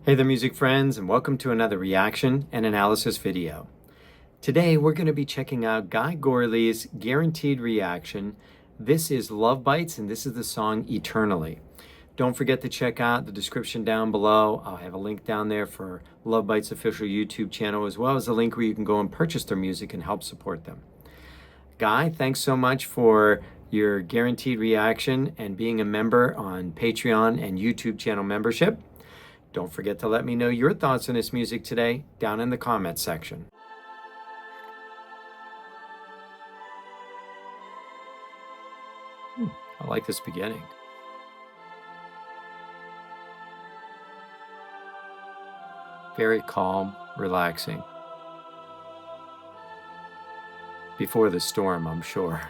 Hey there, music friends, and welcome to another reaction and analysis video. Today, we're going to be checking out Guy Gourley's Guaranteed Reaction. This is Love Bites, and this is the song Eternally. Don't forget to check out the description down below. I'll have a link down there for Love Bites' official YouTube channel, as well as a link where you can go and purchase their music and help support them. Guy, thanks so much for your Guaranteed Reaction and being a member on Patreon and YouTube channel membership. Don't forget to let me know your thoughts on this music today down in the comments section. I like this beginning. Very calm, relaxing. Before the storm, I'm sure.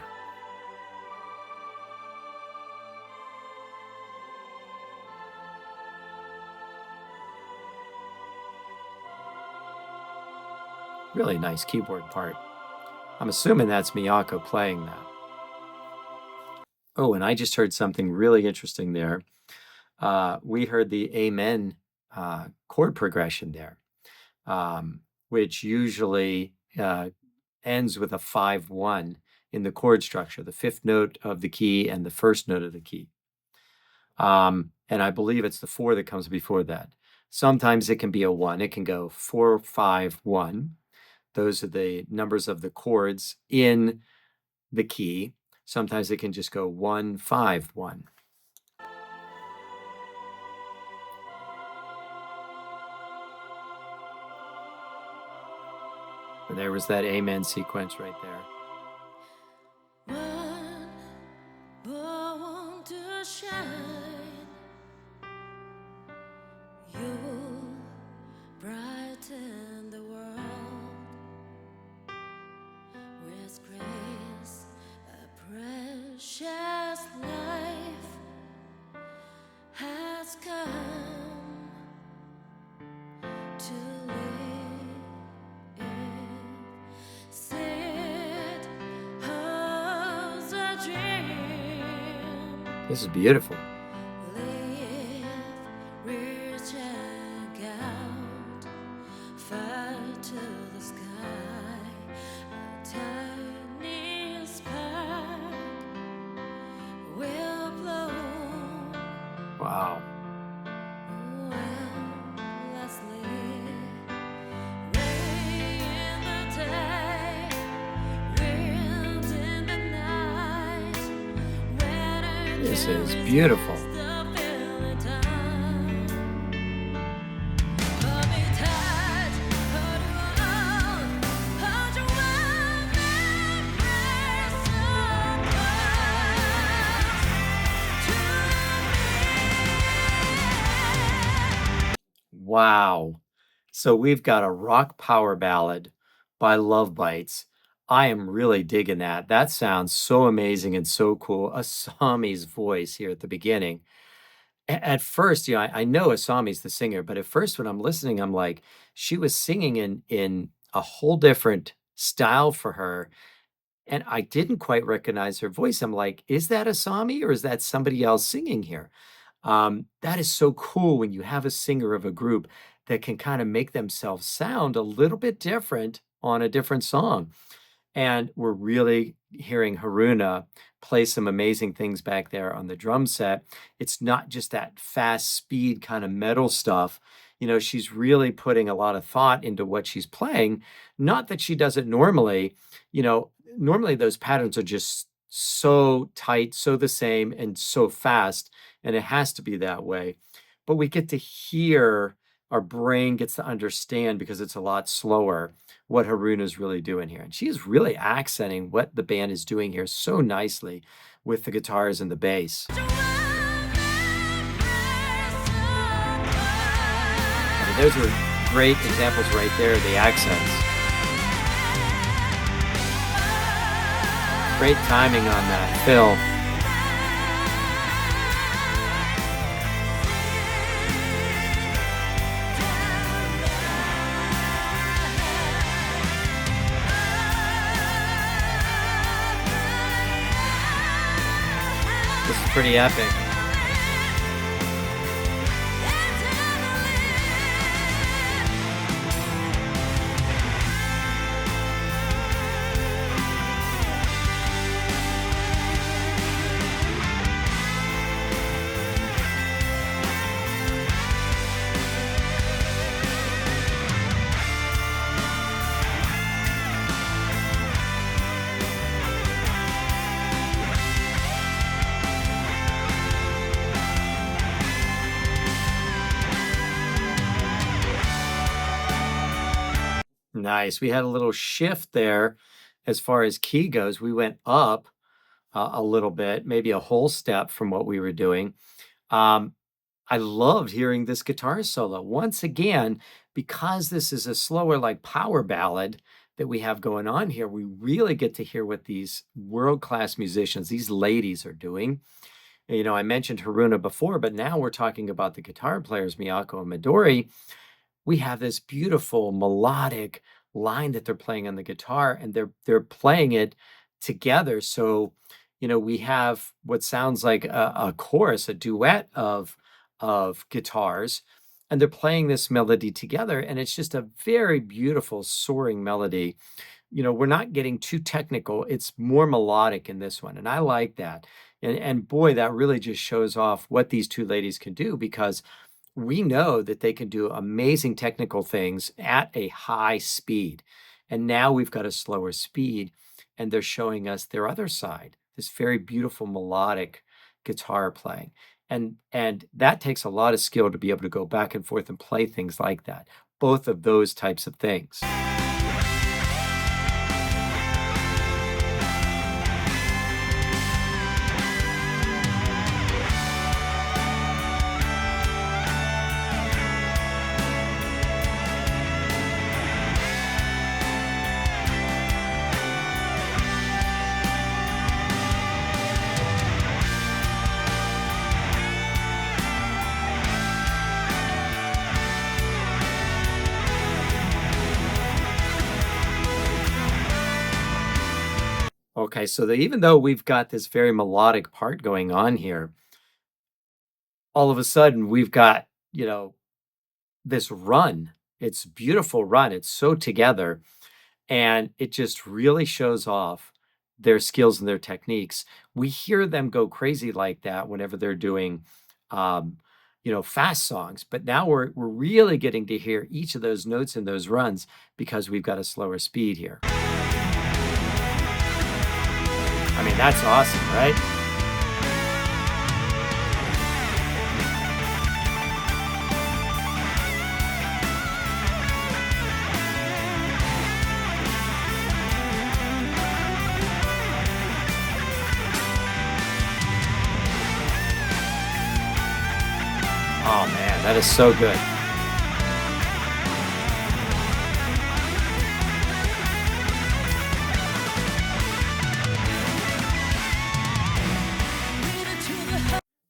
Really nice keyboard part. I'm assuming that's Miyako playing that. Oh, and I just heard something really interesting there. We heard the Amen chord progression there, which usually ends with a 5-1 in the chord structure, the fifth note of the key and the first note of the key. And I believe it's the 4 that comes before that. Sometimes it can be a 1. It can go 4, 5, 1. Those are the numbers of the chords in the key. Sometimes it can just go 1, 5, 1. And there was that Amen sequence right there. Born to shine, you'll brighten the world with grace. A precious life has come to live. Sit as a dream. This is beautiful. Live, reach and out, far to the sky. A tiny spark will blow. Wow. Well, let's live. Rain in the day, wind in the night. When This is beautiful. Wow. So we've got a rock power ballad by Love Bites. I am really digging that. That sounds so amazing and so cool. Asami's voice here at the beginning. At first, I know Asami's the singer, but at first when I'm listening, I'm like, she was singing in a whole different style for her. And I didn't quite recognize her voice. I'm like, is that Asami or is that somebody else singing here? That is so cool when you have a singer of a group that can kind of make themselves sound a little bit different on a different song. And we're really hearing Haruna play some amazing things back there on the drum set. It's not just that fast speed kind of metal stuff. She's really putting a lot of thought into what she's playing. Not that she does it normally. Normally those patterns are just so tight, so the same, and so fast, and it has to be that way. But we get to hear, our brain gets to understand, because it's a lot slower, what Haruna's really doing here. And she is really accenting what the band is doing here so nicely with the guitars and the bass. I mean, those are great examples right there, the accents. Great timing on that fill. This is pretty epic. Nice. We had a little shift there as far as key goes. We went up a little bit, maybe a whole step from what we were doing. Um, I loved hearing this guitar solo. Once again, because this is a slower, like power ballad that we have going on here, we really get to hear what these world-class musicians, these ladies, are doing. You know, I mentioned Haruna before, but now we're talking about the guitar players, Miyako and Midori. We have this beautiful melodic line that they're playing on the guitar, and they're playing it together. So, you know, we have what sounds like a chorus, a duet of guitars, and they're playing this melody together, and it's just a very beautiful soaring melody. You know, we're not getting too technical. It's more melodic in this one, and I like that. And boy, that really just shows off what these two ladies can do, because we know that they can do amazing technical things at a high speed. And now we've got a slower speed, and they're showing us their other side, this very beautiful melodic guitar playing. And that takes a lot of skill to be able to go back and forth and play things like that, both of those types of things. Okay, so even though we've got this very melodic part going on here, all of a sudden we've got, you know, this run. It's a beautiful run. It's so together, and it just really shows off their skills and their techniques. We hear them go crazy like that whenever they're doing, um, you know, fast songs, but now we're really getting to hear each of those notes in those runs because we've got a slower speed here. I mean, that's awesome, right? Oh man, that is so good.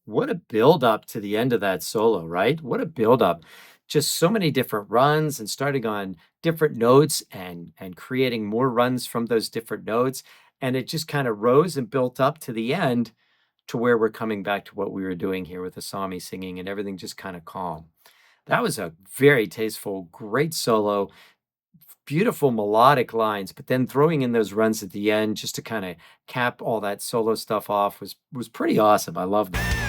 What a build up to the end of that solo, right? What a build up. Just so many different runs, and starting on different notes and creating more runs from those different notes. And it just kind of rose and built up to the end, to where we're coming back to what we were doing here with Asami singing and everything just kind of calm. That was a very tasteful, great solo, beautiful melodic lines, but then throwing in those runs at the end just to kind of cap all that solo stuff off was pretty awesome. I love that.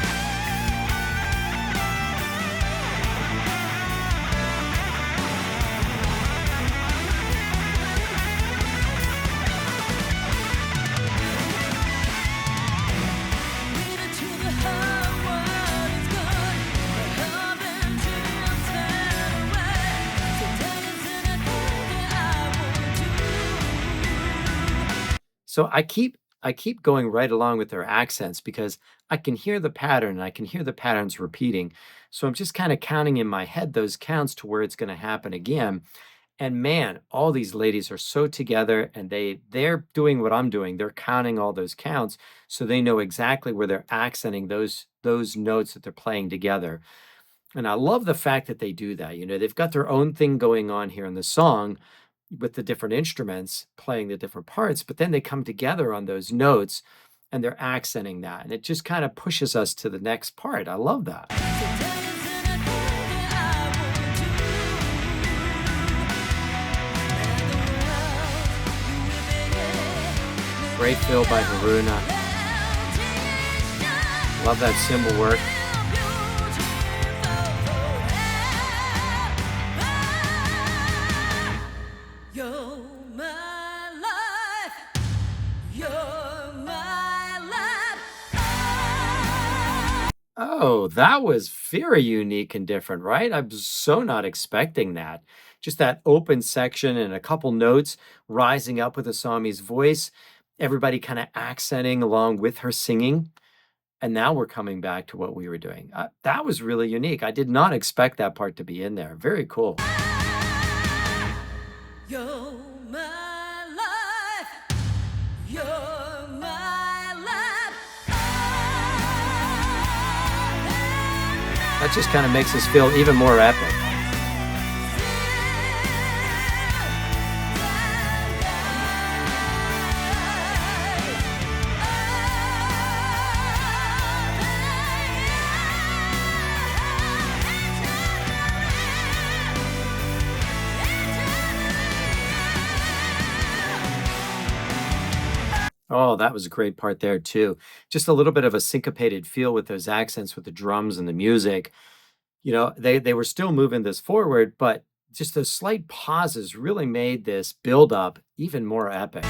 So I keep going right along with their accents because I can hear the pattern and I can hear the patterns repeating. So I'm just kind of counting in my head those counts to where it's going to happen again. And man, all these ladies are so together, and they're doing what I'm doing. They're counting all those counts so they know exactly where they're accenting those notes that they're playing together. And I love the fact that they do that. You know, they've got their own thing going on here in the song with the different instruments playing the different parts, but then they come together on those notes and they're accenting that. And it just kind of pushes us to the next part. I love that. Great fill by Haruna. Love that cymbal work. Whoa, that was very unique and different, right? I'm so not expecting that. Just that open section and a couple notes rising up with Asami's voice, everybody kind of accenting along with her singing. And now we're coming back to what we were doing. That was really unique. I did not expect that part to be in there. Very cool. You're my life. You're my life. That just kind of makes us feel even more epic. Oh, that was a great part there too. Just a little bit of a syncopated feel with those accents with the drums and the music. You know, they were still moving this forward, but just those slight pauses really made this build up even more epic.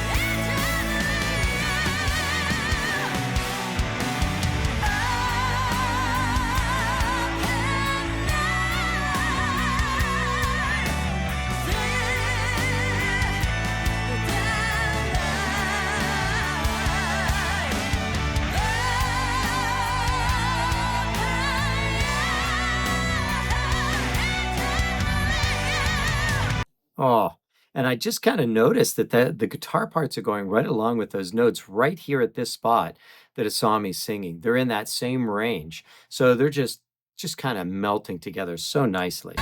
Oh, and I just kind of noticed that the guitar parts are going right along with those notes right here at this spot that Asami's singing. They're in that same range. So they're just kind of melting together so nicely.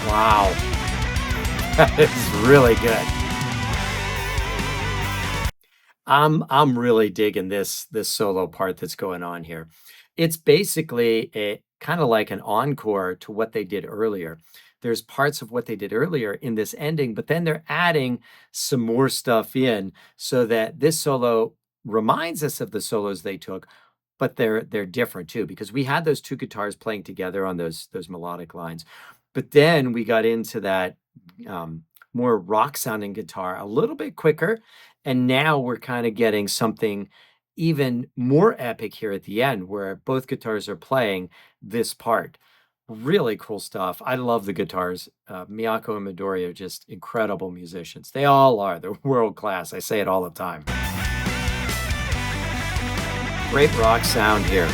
Wow. That is really good. I'm really digging this solo part that's going on here. It's basically a kind of like an encore to what they did earlier. There's parts of what they did earlier in this ending, but then they're adding some more stuff in so that this solo reminds us of the solos they took, but they're different too because we had those two guitars playing together on those melodic lines. But then we got into that more rock sounding guitar a little bit quicker, and now we're kind of getting something even more epic here at the end where both guitars are playing this part. Really cool stuff. I love the guitars. Miyako and Midori are just incredible musicians. They all are. They're world class. I say it all the time. Great rock sound here.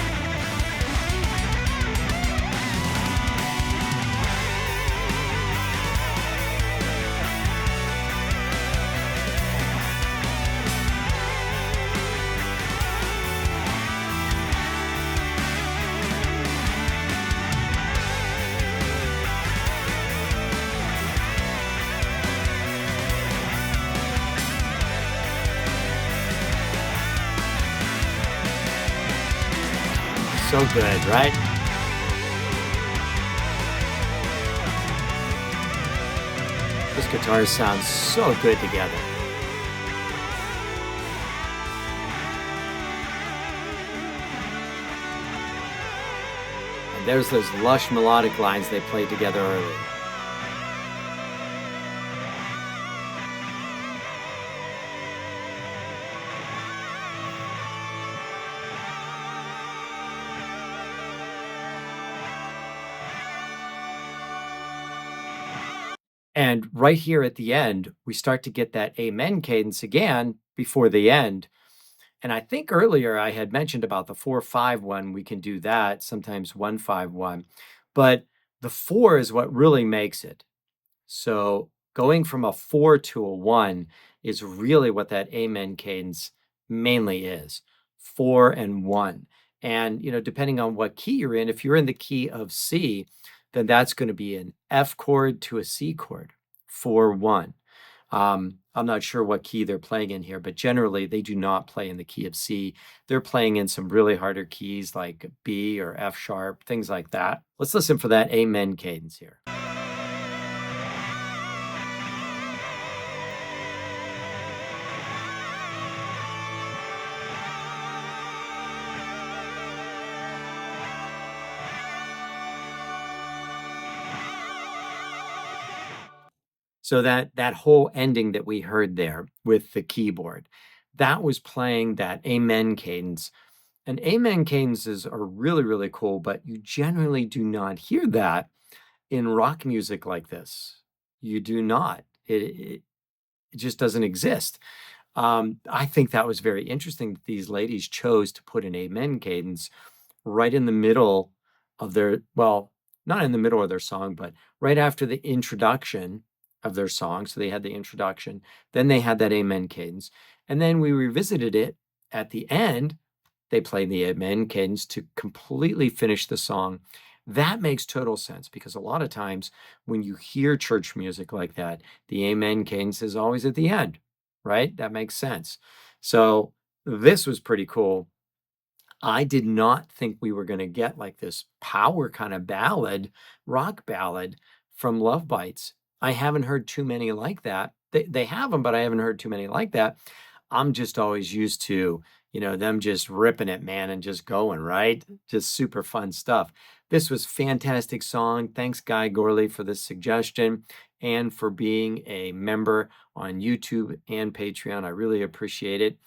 So good, right? Those guitars sound so good together. And there's those lush melodic lines they played together earlier. And right here at the end, we start to get that amen cadence again before the end. And I think earlier I had mentioned about the 4-5-1. We can do that, sometimes 1-5-1. But the 4 is what really makes it. So going from a 4 to a 1 is really what that amen cadence mainly is. 4 and 1. And, depending on what key you're in, if you're in the key of C, then that's going to be an F chord to a C chord, 4-1. I'm not sure what key they're playing in here, but generally they do not play in the key of C. They're playing in some really harder keys like B or F sharp, things like that. Let's listen for that amen cadence here. So that whole ending that we heard there with the keyboard, that was playing that amen cadence. And amen cadences are really, really cool, but you generally do not hear that in rock music like this. You do not. It just doesn't exist. I think that was very interesting that these ladies chose to put an amen cadence right in the middle of their, well, not in the middle of their song, but right after the introduction of their song. So they had the introduction, then they had that amen cadence, and then we revisited it at the end. They played the amen cadence to completely finish the song. That makes total sense because a lot of times when you hear church music like that, the amen cadence is always at the end, right? That makes sense. So this was pretty cool. I did not think we were going to get like this power kind of ballad, rock ballad from Love Bites. I haven't heard too many like that. They have them, but I haven't heard too many like that. I'm just always used to, them just ripping it, man, and just going, right? Just super fun stuff. This was fantastic song. Thanks, Guy Gourley, for this suggestion and for being a member on YouTube and Patreon. I really appreciate it.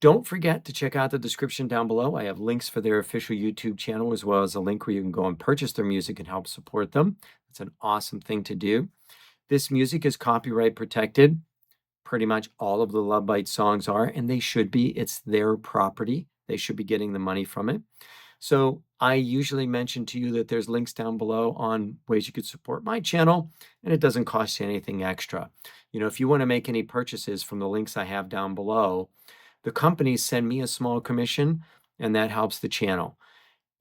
Don't forget to check out the description down below. I have links for their official YouTube channel, as well as a link where you can go and purchase their music and help support them. It's an awesome thing to do. This music is copyright protected. Pretty much all of the Love Bite songs are, and they should be. It's their property. They should be getting the money from it. So I usually mention to you that there's links down below on ways you could support my channel, and it doesn't cost you anything extra. If you want to make any purchases from the links I have down below, the companies send me a small commission, and that helps the channel.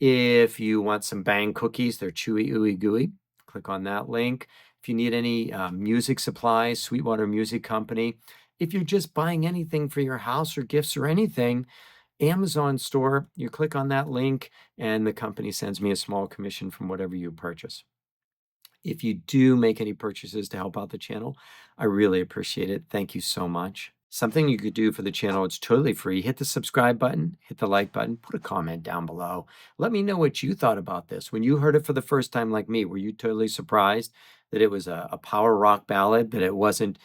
If you want some Bang cookies, they're chewy, ooey gooey. Click on that link. If you need any music supplies, Sweetwater Music Company. If you're just buying anything for your house or gifts or anything, Amazon store, you click on that link, and the company sends me a small commission from whatever you purchase. If you do make any purchases to help out the channel, I really appreciate it. Thank you so much. Something you could do for the channel, it's totally free. Hit the subscribe button, hit the like button, put a comment down below. Let me know what you thought about this. When you heard it for the first time like me, were you totally surprised that it was a power rock ballad, that it wasn't,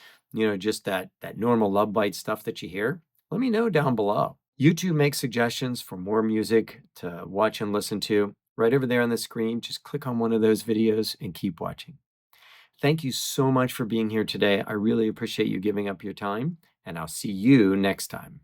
just that normal Love Bite stuff that you hear? Let me know down below. YouTube makes suggestions for more music to watch and listen to. Right over there on the screen, just click on one of those videos and keep watching. Thank you so much for being here today. I really appreciate you giving up your time, and I'll see you next time.